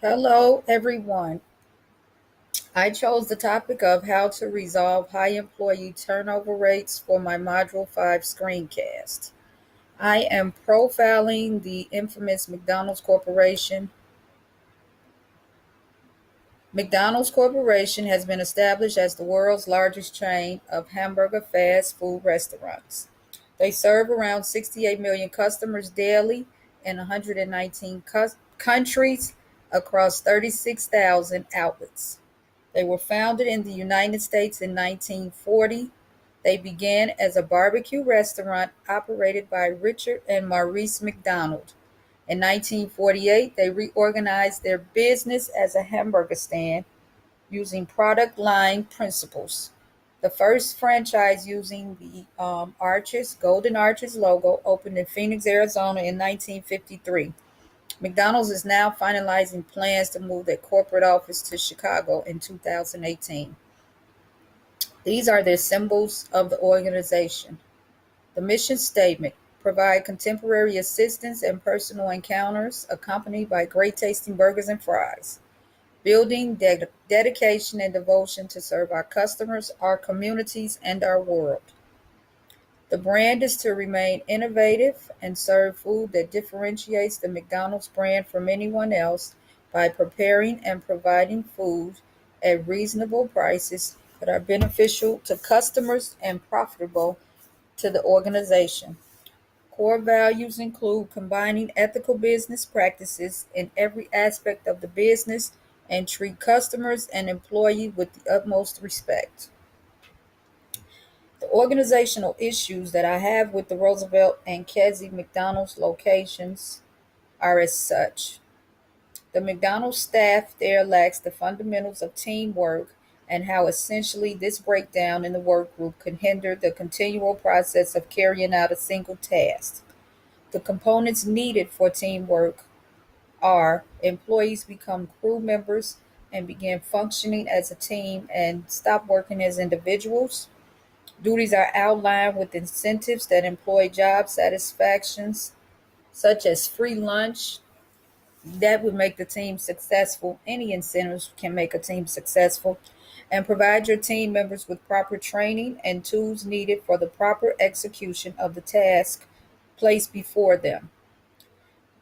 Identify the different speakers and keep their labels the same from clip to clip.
Speaker 1: Hello, everyone. I chose the topic of how to resolve high employee turnover rates for my Module 5 screencast. I am profiling the infamous McDonald's Corporation. McDonald's Corporation has been established as the world's largest chain of hamburger fast food restaurants. They serve around 68 million customers daily in 119 countries across 36,000 outlets. They were founded in the United States in 1940. They began as a barbecue restaurant operated by Richard and Maurice McDonald. In 1948, they reorganized their business as a hamburger stand using product line principles. The first franchise using the Golden Arches logo opened in Phoenix, Arizona in 1953. McDonald's is now finalizing plans to move their corporate office to Chicago in 2018. These are the symbols of the organization. The mission statement: provide contemporary assistance and personal encounters accompanied by great tasting burgers and fries. Building dedication and devotion to serve our customers, our communities, and our world. The brand is to remain innovative and serve food that differentiates the McDonald's brand from anyone else by preparing and providing food at reasonable prices that are beneficial to customers and profitable to the organization. Core values include combining ethical business practices in every aspect of the business and treat customers and employees with the utmost respect. The organizational issues that I have with the Roosevelt and Kedzie McDonald's locations are as such. The McDonald's staff there lacks the fundamentals of teamwork and how essentially this breakdown in the work group can hinder the continual process of carrying out a single task. The components needed for teamwork are employees become crew members and begin functioning as a team and stop working as individuals. Duties are outlined with incentives that employ job satisfactions, such as free lunch. That would make the team successful. Any incentives can make a team successful. And provide your team members with proper training and tools needed for the proper execution of the task placed before them.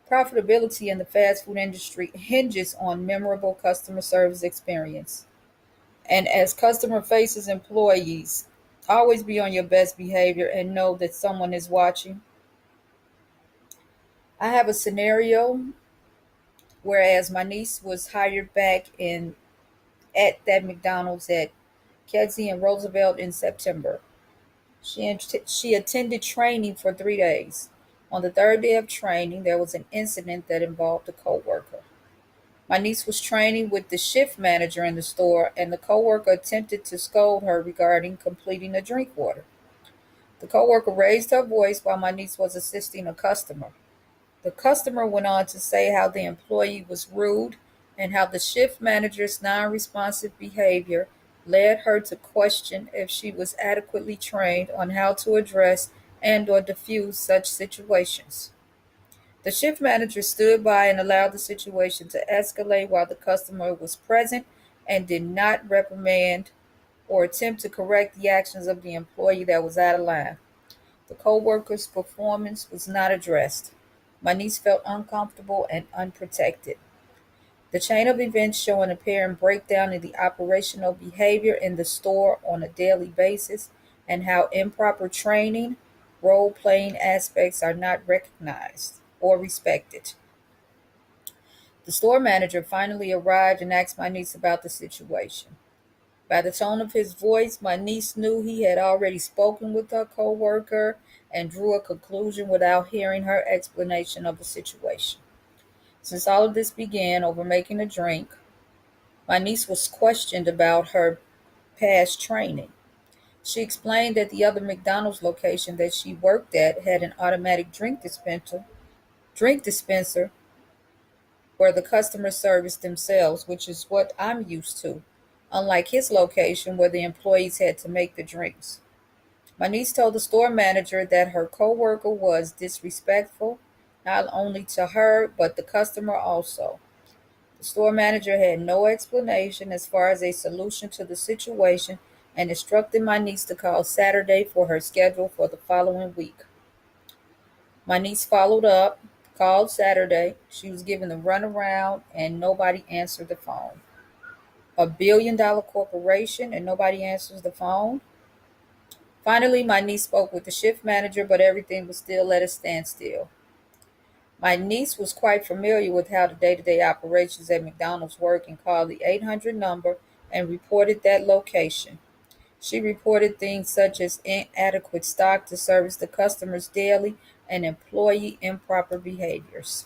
Speaker 1: Profitability in the fast food industry hinges on memorable customer service experience. And as customer faces employees, always be on your best behavior and know that someone is watching. I have a scenario whereas my niece was hired back in at that McDonald's at Kedzie and Roosevelt in September. She attended training for 3 days. On the third day of training, there was an incident that involved a coworker. My niece was training with the shift manager in the store, and the coworker attempted to scold her regarding completing a drink order. The coworker raised her voice while my niece was assisting a customer. The customer went on to say how the employee was rude and how the shift manager's non-responsive behavior led her to question if she was adequately trained on how to address and or diffuse such situations. The shift manager stood by and allowed the situation to escalate while the customer was present and did not reprimand or attempt to correct the actions of the employee that was out of line. The co-worker's performance was not addressed. My niece felt uncomfortable and unprotected. The chain of events show an apparent breakdown in the operational behavior in the store on a daily basis and how improper training, role playing aspects are not recognized or respected. The store manager finally arrived and asked my niece about the situation. By the tone of his voice, my niece knew he had already spoken with her coworker and drew a conclusion without hearing her explanation of the situation. Since all of this began over making a drink, my niece was questioned about her past training. She explained that the other McDonald's location that she worked at had an automatic drink dispenser where the customer serviced themselves, which is what I'm used to, unlike his location where the employees had to make the drinks. My niece told the store manager that her coworker was disrespectful, not only to her, but the customer also. The store manager had no explanation as far as a solution to the situation and instructed my niece to call Saturday for her schedule for the following week. My niece followed up, called Saturday. She was given the runaround and nobody answered the phone. $1 billion corporation and nobody answers the phone? Finally, my niece spoke with the shift manager, but everything was still at a standstill. My niece was quite familiar with how the day-to-day operations at McDonald's work and called the 800 number and reported that location. She reported things such as inadequate stock to service the customers daily and employee improper behaviors.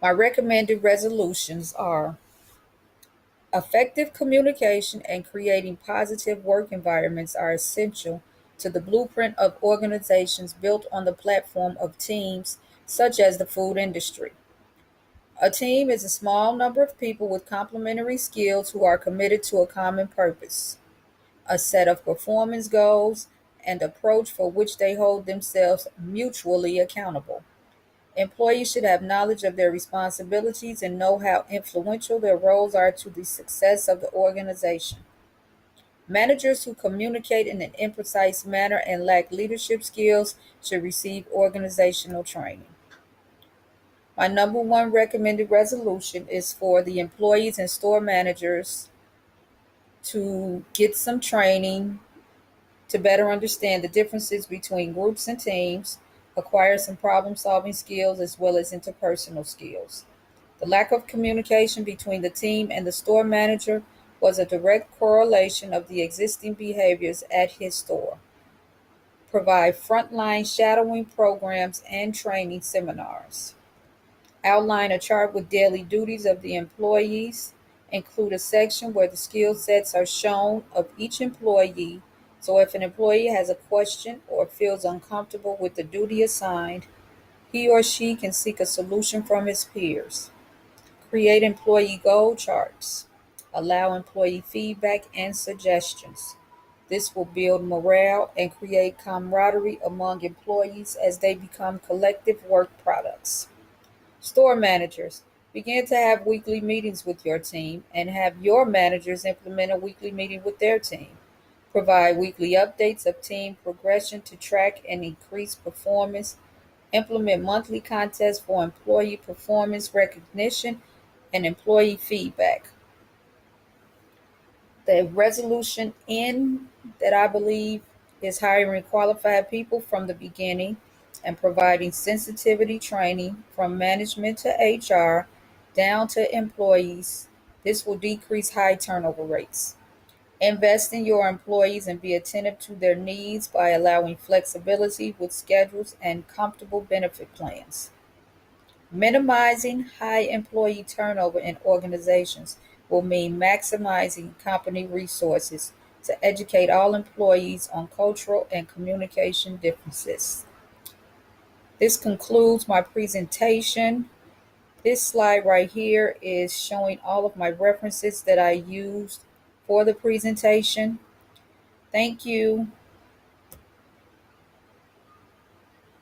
Speaker 1: My recommended resolutions are effective communication and creating positive work environments are essential to the blueprint of organizations built on the platform of teams, such as the food industry. A team is a small number of people with complementary skills who are committed to a common purpose, a set of performance goals, and approach for which they hold themselves mutually accountable. Employees should have knowledge of their responsibilities and know how influential their roles are to the success of the organization. Managers who communicate in an imprecise manner and lack leadership skills should receive organizational training. My number one recommended resolution is for the employees and store managers to get some training to better understand the differences between groups and teams, acquire some problem solving skills as well as interpersonal skills. The lack of communication between the team and the store manager was a direct correlation of the existing behaviors at his store. Provide frontline shadowing programs and training seminars. Outline a chart with daily duties of the employees. Include a section where the skill sets are shown of each employee. So if an employee has a question or feels uncomfortable with the duty assigned, he or she can seek a solution from his peers. Create employee goal charts. Allow employee feedback and suggestions. This will build morale and create camaraderie among employees as they become collective work products. Store managers, begin to have weekly meetings with your team and have your managers implement a weekly meeting with their team. Provide weekly updates of team progression to track and increase performance. Implement monthly contests for employee performance recognition and employee feedback. The resolution N that I believe is hiring qualified people from the beginning and providing sensitivity training from management to HR down to employees. This will decrease high turnover rates. Invest in your employees and be attentive to their needs by allowing flexibility with schedules and comfortable benefit plans. Minimizing high employee turnover in organizations will mean maximizing company resources to educate all employees on cultural and communication differences. This concludes my presentation. This slide right here is showing all of my references that I used for the presentation. Thank you.